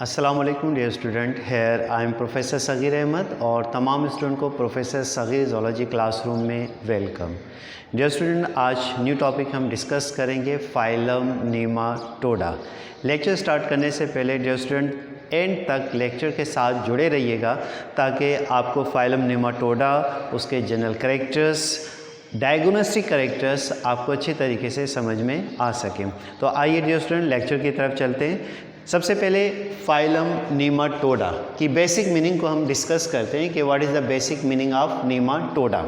अस्सलामुअलैकुम dear student, here I am professor Sagheer Ahmad और तमाम स्टूडेंट को प्रोफेसर सगीर ज़ूलॉजी क्लासरूम में वेलकम। डियर स्टूडेंट, आज न्यू टॉपिक हम डिस्कस करेंगे फाइलम नेमाटोडा। लेक्चर स्टार्ट करने से पहले डियर स्टूडेंट एंड तक लेक्चर के साथ जुड़े रहिएगा ताकि आपको फाइलम नेमाटोडा, उसके जनरल कैरेक्टर्स, डायग्नोस्टिक कैरेक्टर्स आपको अच्छी तरीके से समझ में आ सकें। तो आइए डियर स्टूडेंट लेक्चर की तरफ चलते हैं। सबसे पहले फाइलम नेमाटोडा की बेसिक मीनिंग को हम डिस्कस करते हैं कि what is the basic meaning of Nematoda.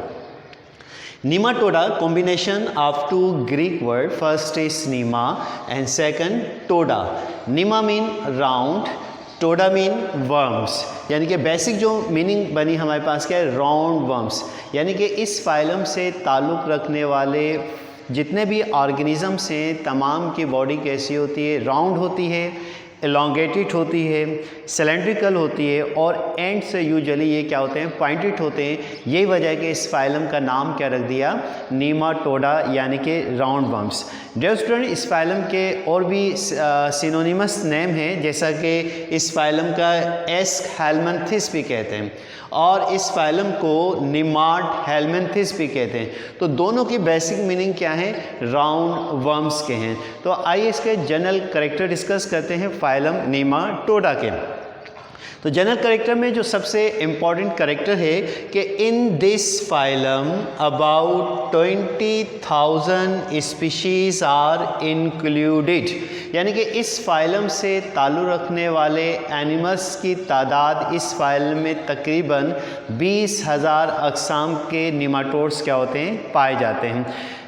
Nematoda combination of two Greek word, first is nema and second toda. Nema mean round, toda mean worms, यानी कि बेसिक जो meaning बनी हमारे पास क्या है, राउंड वर्म्स। यानी कि इस फाइलम से ताल्लुक़ रखने वाले जितने भी ऑर्गेनिजम्स हैं तमाम की बॉडी कैसी होती है, राउंड होती है, एलोंगेटेड होती है, सिलेंड्रिकल होती है और एंड से यूजुअली ये क्या होते हैं, पॉइंटेड होते हैं। यही वजह है कि इस फाइलम का नाम क्या रख दिया, नेमाटोडा, यानी कि राउंड वर्म्स। डियर स्टूडेंट, इस फाइलम के और भी सिनोनिमस नेम हैं, जैसा कि इस फाइलम का एस्कहेलमिन्थिस भी कहते हैं और इस फाइलम को निमाड हेलमिन्थिस भी कहते हैं। तो दोनों की बेसिक मीनिंग क्या है, राउंड वर्म्स के हैं। तो आइए इसके जनरल कैरेक्टर डिस्कस करते हैं फाइलम नेमाटोडा के। तो जनरल कैरेक्टर में जो सबसे इम्पॉर्टेंट कैरेक्टर है कि in this phylum about 20,000 species are included, यानी कि इस फाइलम से ताल्लुक़ रखने वाले एनिमल्स की तादाद इस फाइलम में तकरीबन 20,000 अक़साम के नेमाटोड्स क्या होते हैं, पाए जाते हैं।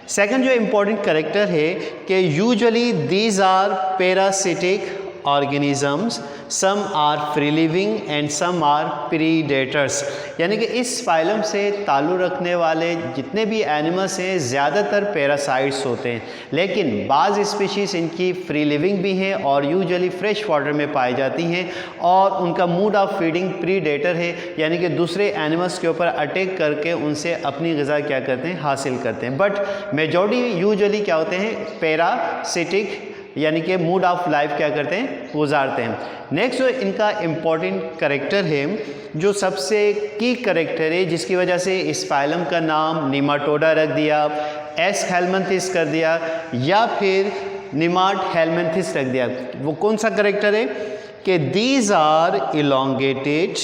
सेकंड जो इम्पॉर्टेंट कैरेक्टर है कि usually these are parasitic organisms, some are free living and some are predators, यानी कि इस फाइलम से ताल्लुक़ रखने वाले जितने भी एनिमल्स हैं ज़्यादातर पैरासाइट्स होते हैं, लेकिन बाज़ स्पीशीज़ इनकी फ्री लिविंग भी हैं और यूजुअली फ्रेश वाटर में पाई जाती हैं और उनका मोड ऑफ फीडिंग प्रीडेटर है, यानी कि दूसरे एनिमल्स के ऊपर अटैक करके उनसे अपनी ग़िज़ा क्या करते हैं, हासिल करते हैं। बट मेजॉरिटी यूजुअली क्या होते हैं, पैरासिटिक, यानी कि मूड ऑफ लाइफ क्या करते हैं, गुजारते हैं। नेक्स्ट जो इनका इम्पॉर्टेंट कैरेक्टर है, जो सबसे की कैरेक्टर है जिसकी वजह से इस फाइलम का नाम नेमाटोडा रख दिया, एस्कहेलमिन्थिस कर दिया या फिर निमाड हेलमिन्थिस रख दिया, वो कौन सा कैरेक्टर है कि these are elongated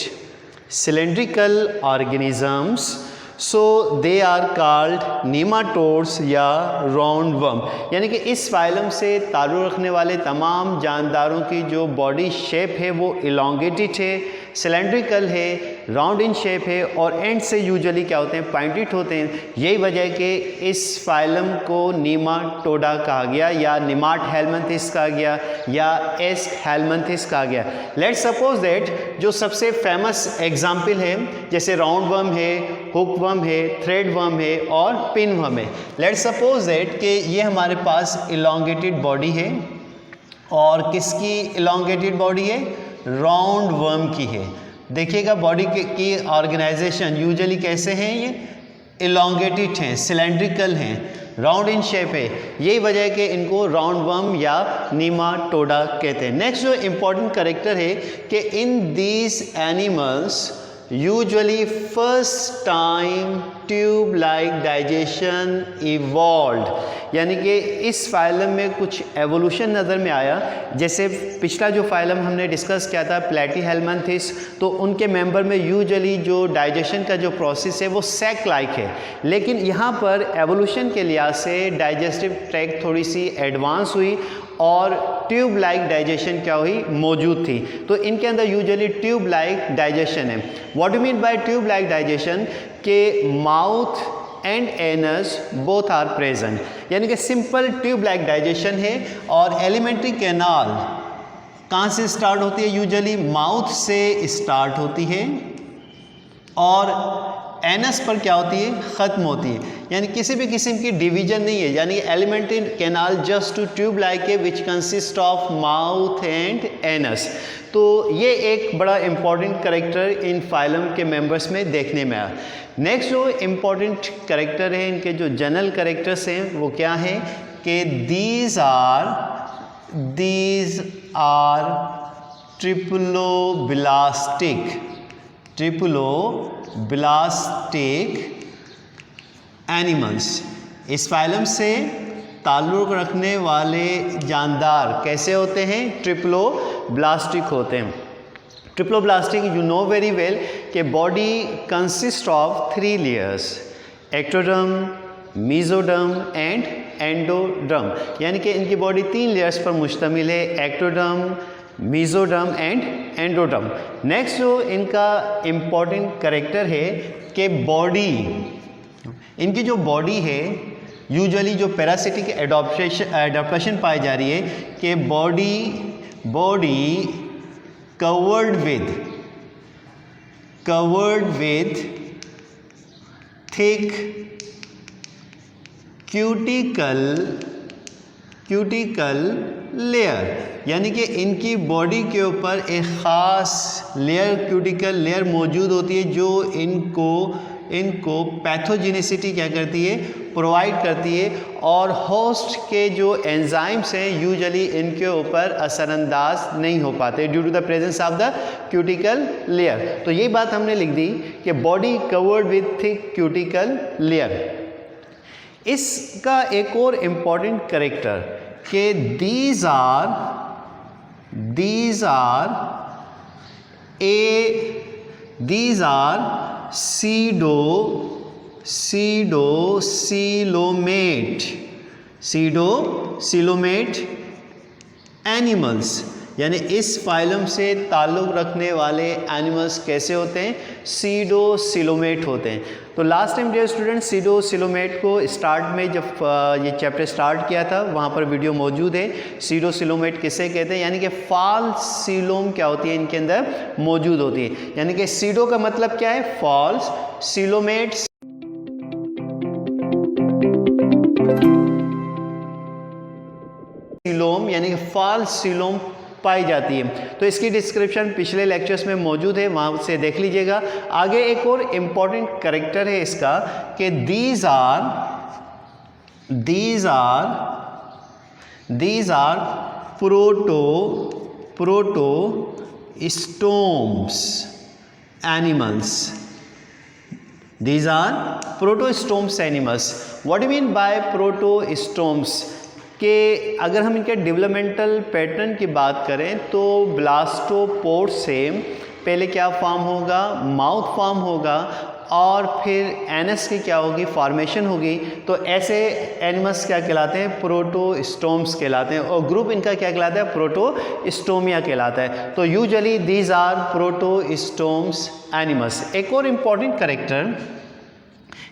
cylindrical organisms, so they are called nematodes या राउंड वर्म, यानी कि इस फाइलम से ताल्लुक़ रखने वाले तमाम जानदारों की जो बॉडी शेप है वो इलोंगेटेड है, सिलेंड्रिकल है, राउंड इन शेप है और एंड से यूजुअली क्या होते हैं, पॉइंटेड होते हैं। यही वजह है कि इस फाइलम को नेमाटोडा कहा गया या निमाड हेलमिन्थिस कहा गया या एस्कहेलमिन्थिस कहा गया। लेट्स सपोज दैट जो सबसे फेमस एग्जाम्पल है जैसे राउंड वर्म है, हुक वर्म है, थ्रेड वर्म है और पिन वर्म है। लेट्स सपोज दैट कि ये हमारे पास इलोंगेटेड बॉडी है और किसकी इलोंगेटेड बॉडी है, राउंड वर्म की है। देखिएगा बॉडी की ऑर्गेनाइजेशन यूजुअली कैसे हैं, ये इलोंगेटेड हैं, सिलेंड्रिकल हैं, राउंड इन शेप है। यही वजह है कि इनको राउंड वर्म या नेमाटोडा कहते हैं। नेक्स्ट जो इम्पॉर्टेंट कैरेक्टर है कि in these animals usually first time tube like digestion evolved, यानी कि इस फाइलम में कुछ एवोल्यूशन नज़र में आया। जैसे पिछला जो फाइलम हमने डिस्कस किया था प्लेटीहेलमिन्थिस, तो उनके मेंबर में यूजुअली जो डाइजेशन का जो प्रोसेस है वो सैक लाइक है, लेकिन यहाँ पर एवोल्यूशन के लिहाज से डाइजेस्टिव ट्रैक्ट थोड़ी सी एडवांस हुई और ट्यूब लाइक डाइजेशन क्या हुई, मौजूद थी। तो इनके अंदर यूजुअली ट्यूब लाइक डाइजेशन है। What do mean by tube like digestion, के mouth and anus both are present, यानी कि सिंपल ट्यूब लाइक डाइजेशन है और एलिमेंट्री कैनाल कहाँ से स्टार्ट होती है, यूजुअली माउथ से स्टार्ट होती है और एनस पर क्या होती है, ख़त्म होती है, यानी किसी भी किस्म की डिवीजन नहीं है, यानी elementary canal just to tube like a which consist of mouth and anus. तो ये एक बड़ा इम्पॉर्टेंट कैरेक्टर इन फाइलम के मेंबर्स में देखने में आया। नेक्स्ट जो इम्पॉर्टेंट कैरेक्टर है, इनके जो जनरल कैरेक्टर्स हैं वो क्या हैं कि दीज आर ट्रिप्लोब्लास्टिक एनिमल्स। इस फाइलम से ताल्लुक़ रखने वाले जानदार कैसे होते हैं? ट्रिप्लोब्लास्टिक होते हैं। Triploblastic you know very well कि body consist of 3 layers, ectoderm, mesoderm and endoderm, यानी कि इनकी बॉडी 3 लेयर्स पर मुश्तमिल है, ectoderm, mesoderm and endoderm. Next जो इनका इम्पॉर्टेंट कैरेक्टर है कि बॉडी, इनकी जो बॉडी है यूजुअली जो पैरासिटिक एडॉप्टेशन पाई जा रही है कि body covered with thick cuticle layer, यानी कि इनकी बॉडी के ऊपर एक ख़ास लेयर, क्यूटिकल लेयर मौजूद होती है जो इनको पैथोजेनिसिटी क्या करती है? प्रोवाइड करती है, और होस्ट के जो एंजाइम्स हैं यूजुअली इनके ऊपर असरअंदाज नहीं हो पाते due to the presence of the cuticle layer. तो यही बात हमने लिख दी कि body covered with thick cuticle layer. इसका एक और इम्पॉर्टेंट कैरेक्टर कि these are pseudocoelomate एनिमल्स, यानी इस फाइलम से ताल्लुक़ रखने वाले एनिमल्स कैसे होते हैं? सीडोसिलोमेट होते हैं। तो last time dear student pseudocoelomate को स्टार्ट में जब ये चैप्टर स्टार्ट किया था वहाँ पर वीडियो मौजूद है। सीडोसिलोमेट किसे कहते हैं? यानी कि फॉल्स सीलोम क्या होती है इनके अंदर मौजूद होती है, यानी कि सीडो का मतलब क्या है? फॉल्स, सिलोमेट सीलोम यानी कि फॉल्स सीलोम पाई जाती है। तो इसकी डिस्क्रिप्शन पिछले लेक्चर्स में मौजूद है, वहाँ से देख लीजिएगा। आगे एक और इम्पॉर्टेंट कैरेक्टर है इसका कि these are protostomes animals. These are protostomes animals. What do you mean by protostomes? कि अगर हम इनके डेवलपमेंटल पैटर्न की बात करें तो ब्लास्टोपोड से पहले क्या फॉर्म होगा? माउथ फॉर्म होगा, और फिर एनस की क्या होगी? फॉर्मेशन होगी। तो ऐसे एनिमल्स क्या कहलाते हैं? प्रोटोस्टोम्स कहलाते हैं, और ग्रुप इनका क्या कहलाता है? प्रोटोस्टोमिया कहलाता है। तो usually these are protostomes animals. एक और इम्पॉर्टेंट कैरेक्टर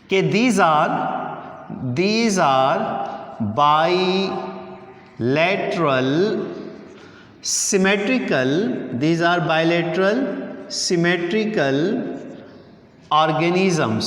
कि these are bilateral symmetrical organisms,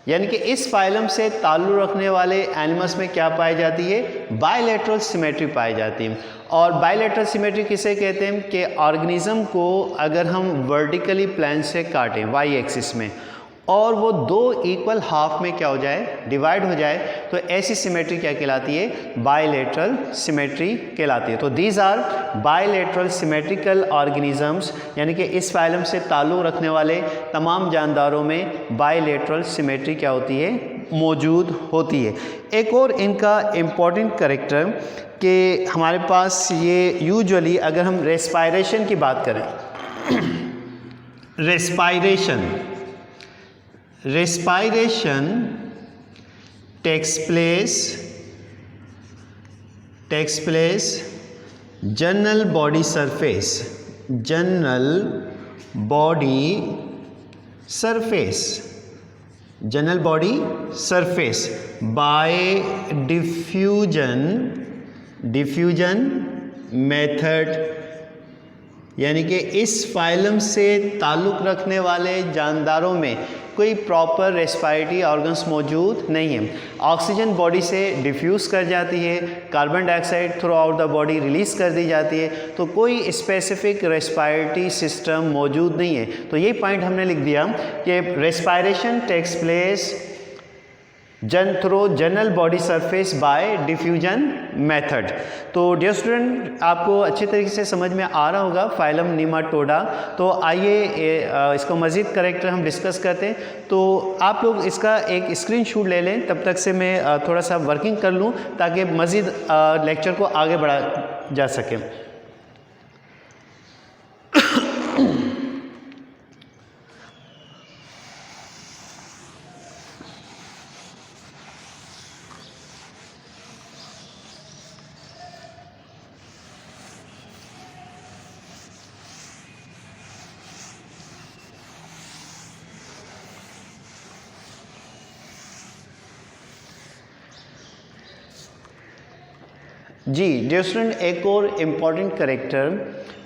यानी कि इस फाइलम से ताल्लुक़ रखने वाले एनिमल्स में क्या पाई जाती है? बायलैटरल सिमेट्री पाई जाती है। और बायलैटरल सिमेट्री किसे कहते हैं? कि ऑर्गेनिज्म को अगर हम वर्टिकली प्लेन से काटें वाई एक्सिस में, और वो 2 इक्वल हाफ में क्या हो जाए? डिवाइड हो जाए, तो ऐसी सिमेट्री क्या कहलाती है? बायलैटरल सिमेट्री कहलाती है। तो these are bilateral symmetrical organisms, यानी कि इस फाइलम से ताल्लुक़ रखने वाले तमाम जानदारों में बायलैटरल सिमेट्री क्या होती है? मौजूद होती है। एक और इनका इम्पॉर्टेंट कैरेक्टर कि हमारे पास ये यूजुअली अगर हम रेस्पायरेशन की बात करें respiration takes place general body surface by diffusion method, यानी कि इस फाइलम से ताल्लुक़ रखने वाले जानदारों में कोई प्रॉपर रेस्पायरेटरी ऑर्गन्स मौजूद नहीं है। ऑक्सीजन बॉडी से डिफ्यूज़ कर जाती है, carbon dioxide through out the body release कर दी जाती है, तो कोई स्पेसिफिक रेस्पायरेटरी सिस्टम मौजूद नहीं है। तो ये पॉइंट हमने लिख दिया कि respiration takes place through general body surface by diffusion method. तो डियर स्टूडेंट, आपको अच्छे तरीके से समझ में आ रहा होगा फाइलम नीमाटोडा। तो आइए इसको मज़ीद करेक्टर हम डिस्कस करते हैं। तो आप लोग इसका एक स्क्रीनशॉट ले लें, तब तक से मैं थोड़ा सा वर्किंग कर लूँ ताकि मज़ीद लेक्चर को आगे बढ़ा जा सके। जी डियर स्टूडेंट, एक और इम्पॉर्टेंट करेक्टर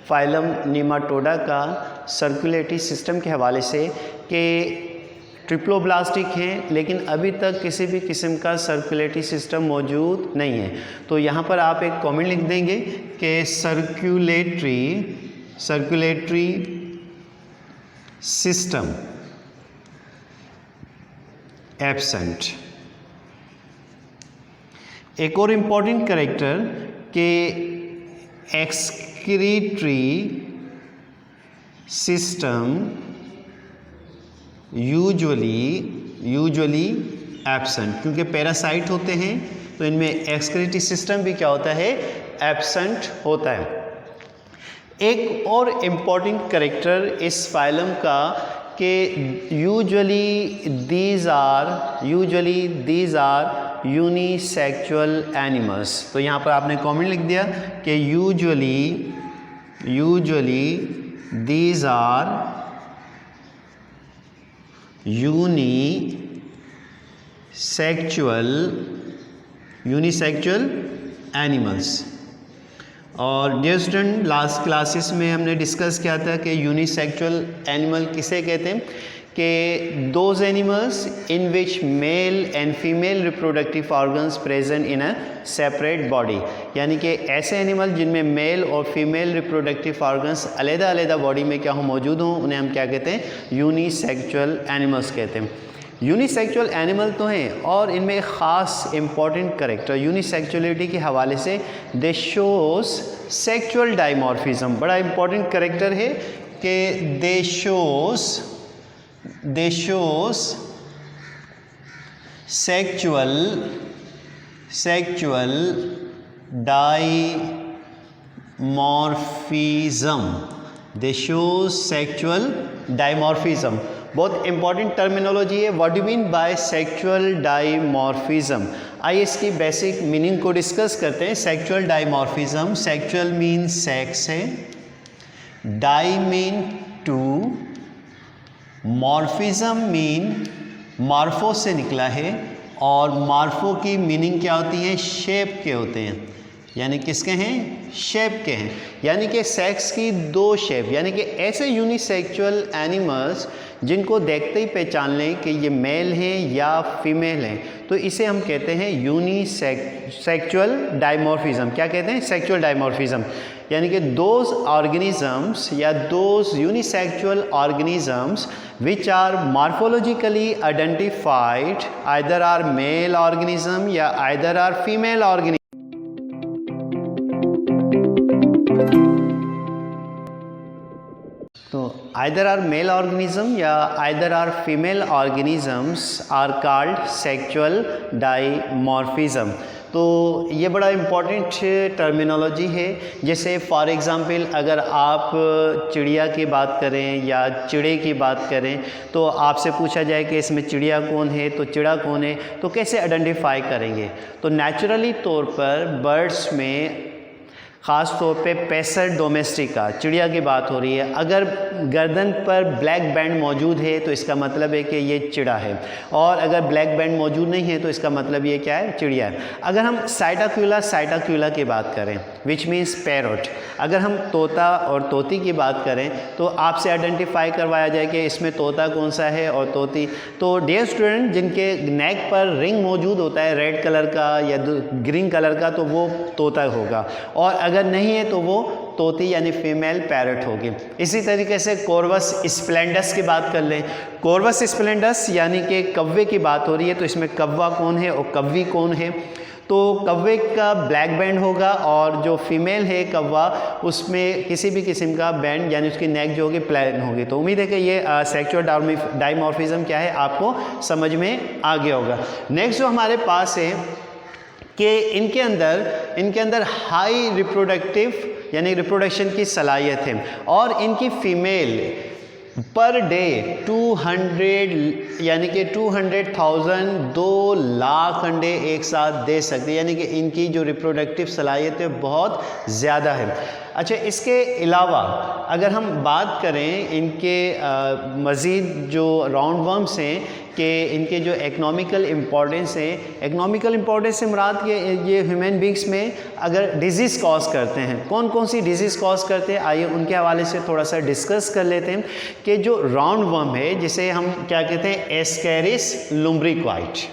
फाइलम नीमाटोडा का सर्कुलेटरी सिस्टम के हवाले से कि ट्रिप्लोब्लास्टिक हैं, लेकिन अभी तक किसी भी किस्म का सर्कुलेटरी सिस्टम मौजूद नहीं है। तो यहाँ पर आप एक कमेंट लिख देंगे कि सर्कुलेटरी सिस्टम एब्सेंट। एक और इम्पॉर्टेंट करेक्टर के एक्सक्रीटरी सिस्टम यूजुअली एब्सेंट, क्योंकि पैरासाइट होते हैं तो इनमें एक्सक्रीटरी सिस्टम भी क्या होता है, एब्सेंट होता है। एक और इम्पॉर्टेंट करेक्टर इस फाइलम का कि usually these are unisexual animals. तो यहाँ पर आपने कमेंट लिख दिया कि usually these are unisexual animals. और डियर स्टूडेंट, लास्ट क्लासेस में हमने डिस्कस किया था कि यूनिसेक्सुअल एनिमल किसे कहते हैं, कि those animals in which male and female reproductive organs present in a separate body, यानी कि ऐसे एनिमल जिनमें मेल और फीमेल रिप्रोडक्टिव ऑर्गन्स अलग-अलग बॉडी में क्या हो मौजूद हों, उन्हें हम क्या कहते हैं, यूनिसेक्सुअल एनिमल्स कहते हैं। यूनिसेक्सुअल एनिमल तो हैं और इनमें एक ख़ास इम्पॉर्टेंट करेक्टर यूनिसेक्सुअलिटी के हवाले से दे शोज सेक्सुअल डाइमॉर्फिज्म, बड़ा इम्पॉर्टेंट करेक्टर है कि दे शोज सेक्सुअल डाइमॉर्फिज्म। बहुत इंपॉर्टेंट टर्मिनोलॉजी है। What do mean by sexual dimorphism? आइए इसकी बेसिक मीनिंग को डिस्कस करते हैं। Sexual dimorphism, sexual mean sex है, di mean two, morphism mean morpho से निकला है, और मार्फो की मीनिंग क्या होती है, शेप के होते हैं, यानी किसके हैं, शेप के हैं, यानी कि सेक्स की दो शेप, यानी कि ऐसे यूनिसेक्सुअल एनिमल्स जिनको देखते ही पहचान लें कि ये मेल हैं या फीमेल हैं, तो इसे हम कहते हैं यूनिसेक्सुअल डाइमॉर्फिज्म। क्या कहते हैं, सेक्सुअल डाइमॉर्फिज्म, यानी कि दोज ऑर्गेनिजम्स या those unisexual organisms which are morphologically identified either are male organism या either are female organism। तो either are male organism या either are female organisms are called sexual dimorphism। तो ये बड़ा important terminology है। जैसे for example अगर आप चिड़िया की बात करें या चिड़े की बात करें, तो आपसे पूछा जाए कि इसमें चिड़िया कौन है, तो चिड़ा कौन है, तो कैसे आइडेंटिफाई करेंगे? तो नेचुरली तौर पर बर्ड्स में ख़ास तौर पे पेसर डोमेस्टिका चिड़िया की बात हो रही है, अगर गर्दन पर ब्लैक बैंड मौजूद है तो इसका मतलब है कि ये चिड़ा है, और अगर ब्लैक बैंड मौजूद नहीं है तो इसका मतलब ये क्या है, चिड़िया है। अगर हम साइटाक्यूला की बात करें विच मीन्स पैरोट, अगर हम तोता और तोती की बात करें तो आपसे आइडेंटिफाई करवाया जाए कि इसमें तोता कौन सा है और तोती। तो डियर स्टूडेंट, जिनके नेक पर रिंग मौजूद होता है रेड कलर का या ग्रीन कलर का, तो वो तोता होगा, और अगर नहीं है तो वो तोती यानी फीमेल पैरट होगी। इसी तरीके से कॉर्वस स्प्लेंडस की बात कर लें। कॉर्वस स्प्लेंडस यानी कि कौवे की बात हो रही है, तो इसमें कौवा कौन है और कौवी कौन है? तो कौवे का ब्लैक बैंड होगा और जो फीमेल है कौवा उसमें किसी भी किस्म का बैंड यानी उसकी नेक जो होगी प्लेन होगी। तो उम्मीद है कि ये सेक्सुअल डाइमॉर्फिज्म क्या है आपको समझ में आ गया होगा। नेक्स्ट जो हमारे पास है कि इनके अंदर हाई रिप्रोडक्टिव यानी रिप्रोडक्शन की सलाहियत है और इनकी फीमेल पर डे 200 यानी कि 200,000 2 लाख अंडे एक साथ दे सकती है, यानी कि इनकी जो रिप्रोडक्टिव सलाहियत है बहुत ज़्यादा है। अच्छा, इसके अलावा अगर हम बात करें इनके मज़ीद जो राउंड वर्म्स हैं कि इनके जो इकोनॉमिकल इम्पोर्टेंस है, इकोनॉमिकल इम्पोर्टेंस से मुराद ये ह्यूमन बींग्स में अगर डिजीज़ कॉज करते हैं, कौन कौन सी डिजीज़ कॉज करते हैं, आइए उनके हवाले से थोड़ा सा डिस्कस कर लेते हैं। कि जो राउंड वर्म है जिसे हम क्या कहते हैं, एस्केरिस लुम्ब्रिक्वाइट,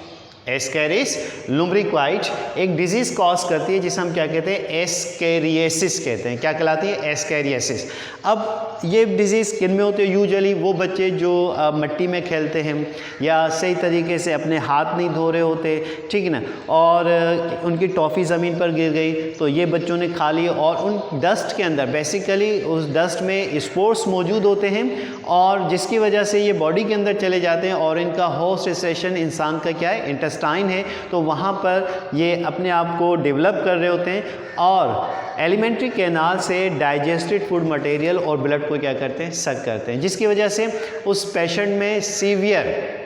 एस्केरिस लुम्ब्रिक्वाइट एक डिजीज़ कॉज करती है जिसे हम क्या कहते हैं, एस्केरियासिस कहते हैं। क्या कहलाती है? एस्केरियासिस। अब ये डिज़ीज़ किन में होते हैं? यूजुअली वो बच्चे जो मिट्टी में खेलते हैं या सही तरीके से अपने हाथ नहीं धो रहे होते, ठीक है ना, और उनकी टॉफ़ी ज़मीन पर गिर गई तो ये बच्चों ने खा ली और उन डस्ट के अंदर बेसिकली उस डस्ट में स्पोर्स मौजूद होते हैं और जिसकी वजह से ये बॉडी के अंदर चले जाते हैं और इनका होस्ट स्टेशन इंसान का क्या है, इंटेस्टाइन है, तो वहाँ पर ये अपने आप को डेवलप कर रहे होते हैं और एलिमेंट्री कैनाल से डाइजेस्टेड फूड मटेरियल और ब्लड को क्या करते हैं, सक करते हैं, जिसकी वजह से उस पेशेंट में सीवियर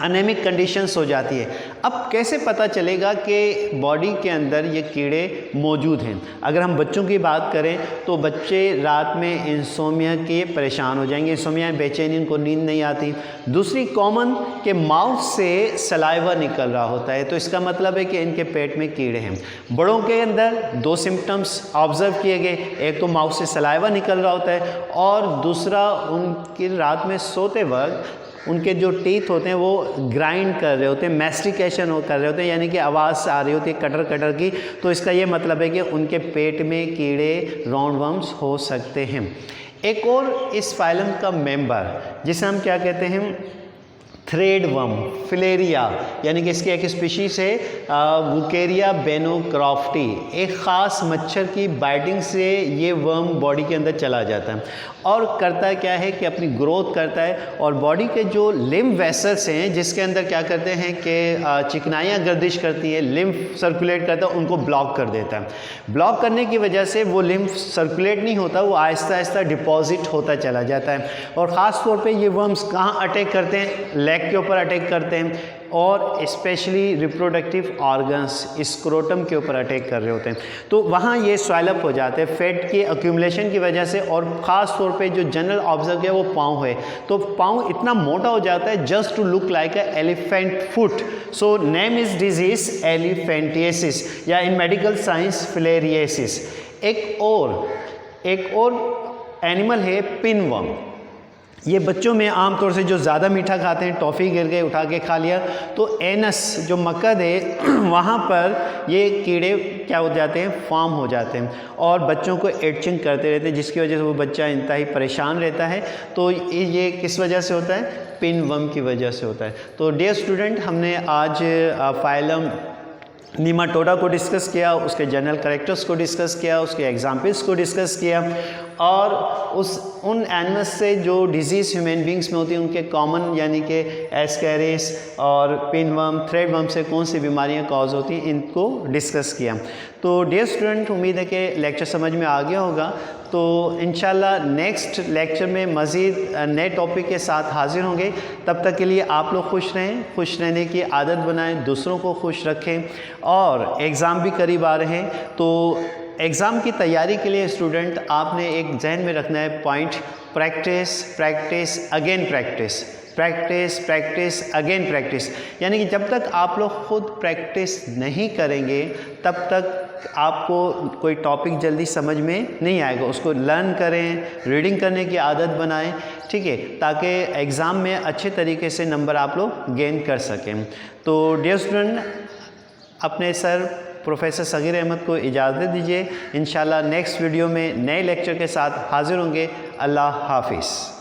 अनेमिक कंडीशंस हो जाती है। अब कैसे पता चलेगा कि बॉडी के अंदर ये कीड़े मौजूद हैं? अगर हम बच्चों की बात करें तो बच्चे रात में इंसोमिया के परेशान हो जाएंगे, इंसोमिया बेचैनी, उनको नींद नहीं आती। दूसरी कॉमन के माउथ से सलाइवा निकल रहा होता है, तो इसका मतलब है कि इनके पेट में कीड़े हैं। बड़ों के अंदर 2 सिम्टम्स ऑब्जर्व किए गए, एक तो माउथ से सलाइवा निकल रहा होता है और दूसरा उनकी रात में सोते वक्त उनके जो टीथ होते हैं वो ग्राइंड कर रहे होते हैं, मैस्टिकेशन कर रहे होते हैं, यानी कि आवाज़ आ रही होती है कटर कटर की। तो इसका ये मतलब है कि उनके पेट में कीड़े राउंड वर्म्स हो सकते हैं। एक और इस फाइलम का मेंबर जिसे हम क्या कहते हैं, थ्रेड वर्म, फिलेरिया, यानी कि इसकी एक स्पीशीज़ है वुकेरिया बेनोक्रॉफ्टी। एक ख़ास मच्छर की बाइटिंग से ये वर्म बॉडी के अंदर चला जाता है और करता क्या है कि अपनी ग्रोथ करता है और बॉडी के जो लिम्फ वेसल्स हैं जिसके अंदर क्या करते हैं कि चिकनाइयाँ गर्दिश करती है, लिम्फ सर्कुलेट करता है, उनको ब्लॉक कर देता है। ब्लॉक करने की वजह से वो लिम्फ सर्कुलेट नहीं होता, वो आहिस्ता आहिस्ता डिपॉजिट होता चला जाता है। और ख़ास तौर पे ये वर्म्स कहाँ अटैक करते हैं, लेग के ऊपर अटैक करते हैं और स्पेशली रिप्रोडक्टिव ऑर्गन्स स्क्रोटम के ऊपर अटैक कर रहे होते हैं। तो वहाँ ये स्वेलअप हो जाते हैं फैट के एक्यूमुलेशन की वजह से। और ख़ास तौर पे जो जनरल ऑब्जर्व किया वो पाँव है, तो पाँव इतना मोटा हो जाता है just to look like a elephant foot. So name is disease elephantiasis या इन मेडिकल साइंस फिलेरियासिस। एक और एनिमल है पिनवर्म। ये बच्चों में आमतौर से जो ज़्यादा मीठा खाते हैं, टॉफ़ी गिर गए उठा के खा लिया, तो एनस जो मकद है वहाँ पर ये कीड़े क्या हो जाते हैं, फॉर्म हो जाते हैं और बच्चों को एडचिंग करते रहते हैं, जिसकी वजह से वो बच्चा इंतहाई परेशान रहता है। तो ये किस वजह से होता है, पिनवर्म की वजह से होता है। तो डियर स्टूडेंट, हमने आज फाइलम निमाटोडा को डिस्कस किया, उसके जनरल कैरेक्टर्स को डिस्कस किया, उसके एग्जाम्पल्स को डिस्कस किया और उन एनिमल्स से जो डिजीज़ ह्यूमन बींग्स में होती हैं उनके कॉमन यानी कि एस्केरिस और पिनवर्म, थ्रेडवर्म से कौन सी बीमारियां कॉज होती हैं इनको डिस्कस किया। तो डियर स्टूडेंट, उम्मीद है कि लेक्चर समझ में आ गया होगा। तो इंशाल्लाह नेक्स्ट लेक्चर में मज़ीद नए टॉपिक के साथ हाजिर होंगे। तब तक के लिए आप लोग खुश रहें, खुश रहने की आदत बनाएं, दूसरों को खुश रखें और एग्ज़ाम भी करीब आ रहे हैं। तो एग्ज़ाम की तैयारी के लिए स्टूडेंट आपने एक जहन में रखना है point, practice practice again practice, practice practice again practice. यानी कि जब तक आप लोग खुद प्रैक्टिस नहीं करेंगे तब तक आपको कोई टॉपिक जल्दी समझ में नहीं आएगा। उसको लर्न करें, रीडिंग करने की आदत बनाएं, ठीक है, ताकि एग्ज़ाम में अच्छे तरीके से नंबर आप लोग गेन कर सकें। तो डियर स्टूडेंट, अपने सर प्रोफेसर सगीर अहमद को इजाज़त दीजिए। इंशाल्लाह नेक्स्ट वीडियो में नए लेक्चर के साथ हाज़िर होंगे। अल्लाह हाफिज़।